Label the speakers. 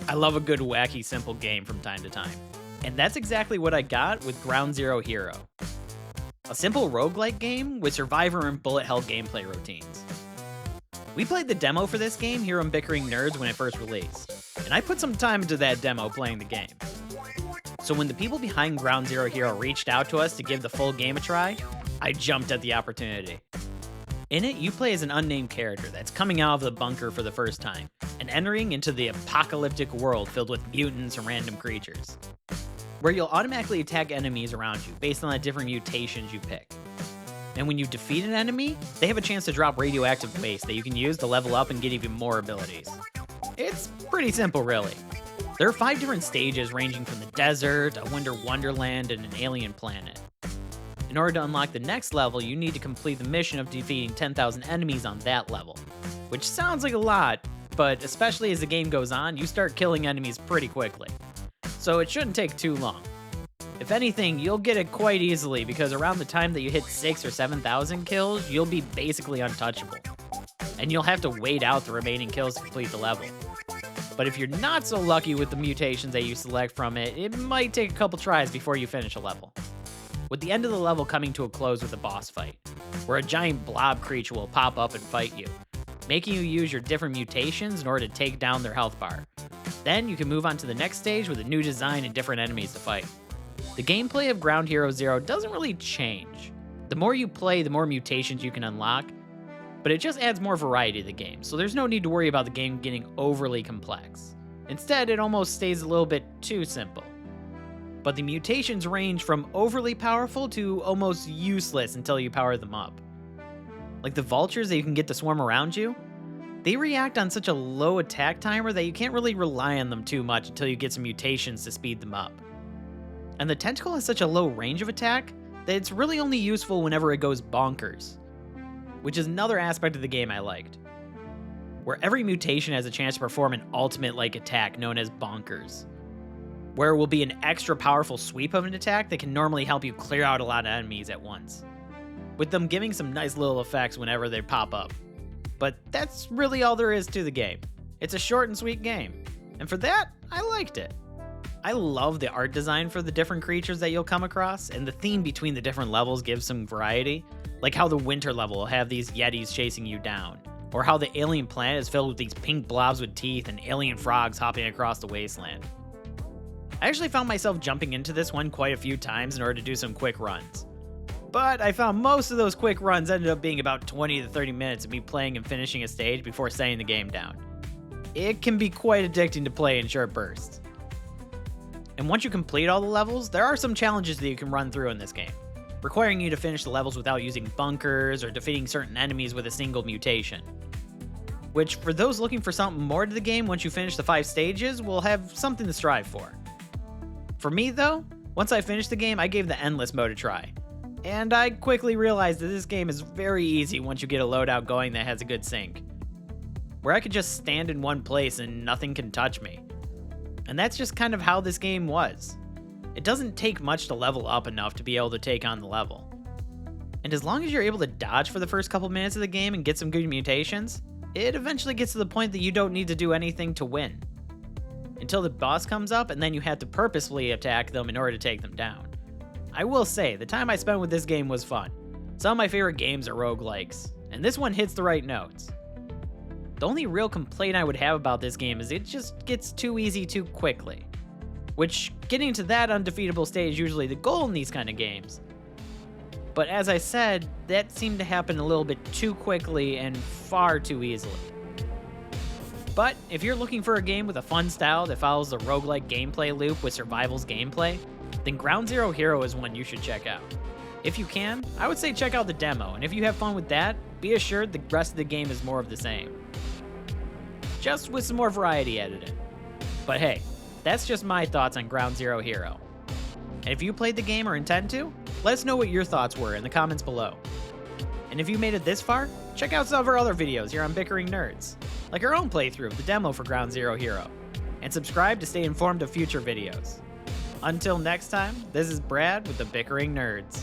Speaker 1: I love a good wacky simple game from time to time. And that's exactly what I got with Ground Zero Hero. A simple roguelike game with survivor and bullet hell gameplay routines. We played the demo for this game here on Bickering Nerds when it first released, and I put some time into that demo playing the game. So when the people behind Ground Zero Hero reached out to us to give the full game a try, I jumped at the opportunity. In it, you play as an unnamed character that's coming out of the bunker for the first time, and entering into the apocalyptic world filled with mutants and random creatures, where you'll automatically attack enemies around you based on the different mutations you pick. And when you defeat an enemy, they have a chance to drop radioactive waste that you can use to level up and get even more abilities. It's pretty simple, really. There are 5 different stages ranging from the desert, a winter wonderland, and an alien planet. In order to unlock the next level, you need to complete the mission of defeating 10,000 enemies on that level, which sounds like a lot, but especially as the game goes on, you start killing enemies pretty quickly. So it shouldn't take too long. If anything, you'll get it quite easily because around the time that you hit 6,000 or 7,000 kills, you'll be basically untouchable. And you'll have to wait out the remaining kills to complete the level. But if you're not so lucky with the mutations that you select from it, it might take a couple tries before you finish a level. With the end of the level coming to a close with a boss fight, where a giant blob creature will pop up and fight you, making you use your different mutations in order to take down their health bar. Then you can move on to the next stage with a new design and different enemies to fight. The gameplay of Ground Hero Zero doesn't really change. The more you play, the more mutations you can unlock, but it just adds more variety to the game, so there's no need to worry about the game getting overly complex. Instead, it almost stays a little bit too simple. But the mutations range from overly powerful to almost useless until you power them up. Like the vultures that you can get to swarm around you, they react on such a low attack timer that you can't really rely on them too much until you get some mutations to speed them up. And the tentacle has such a low range of attack that it's really only useful whenever it goes bonkers, which is another aspect of the game I liked, where every mutation has a chance to perform an ultimate-like attack known as bonkers, where it will be an extra powerful sweep of an attack that can normally help you clear out a lot of enemies at once, with them giving some nice little effects whenever they pop up. But that's really all there is to the game. It's a short and sweet game, and for that, I liked it. I love the art design for the different creatures that you'll come across, and the theme between the different levels gives some variety, like how the winter level will have these yetis chasing you down, or how the alien planet is filled with these pink blobs with teeth and alien frogs hopping across the wasteland. I actually found myself jumping into this one quite a few times in order to do some quick runs. But I found most of those quick runs ended up being about 20 to 30 minutes of me playing and finishing a stage before setting the game down. It can be quite addicting to play in short bursts. And once you complete all the levels, there are some challenges that you can run through in this game, requiring you to finish the levels without using bunkers or defeating certain enemies with a single mutation. Which, for those looking for something more to the game once you finish the 5 stages, will have something to strive for. For me though, once I finished the game, I gave the endless mode a try. And I quickly realized that this game is very easy once you get a loadout going that has a good sync, where I could just stand in one place and nothing can touch me. And that's just kind of how this game was. It doesn't take much to level up enough to be able to take on the level. And as long as you're able to dodge for the first couple minutes of the game and get some good mutations, it eventually gets to the point that you don't need to do anything to win, until the boss comes up and then you have to purposefully attack them in order to take them down. I will say, the time I spent with this game was fun. Some of my favorite games are roguelikes, and this one hits the right notes. The only real complaint I would have about this game is it just gets too easy too quickly, which getting to that undefeatable stage is usually the goal in these kind of games. But as I said, that seemed to happen a little bit too quickly and far too easily. But if you're looking for a game with a fun style that follows the roguelike gameplay loop with survival's gameplay, then Ground Zero Hero is one you should check out. If you can, I would say check out the demo, and if you have fun with that, be assured the rest of the game is more of the same, just with some more variety added in. But hey, that's just my thoughts on Ground Zero Hero. And if you played the game or intend to, let us know what your thoughts were in the comments below. And if you made it this far, check out some of our other videos here on Bickering Nerds, like our own playthrough of the demo for Ground Zero Hero, and subscribe to stay informed of future videos. Until next time, this is Brad with the Bickering Nerds.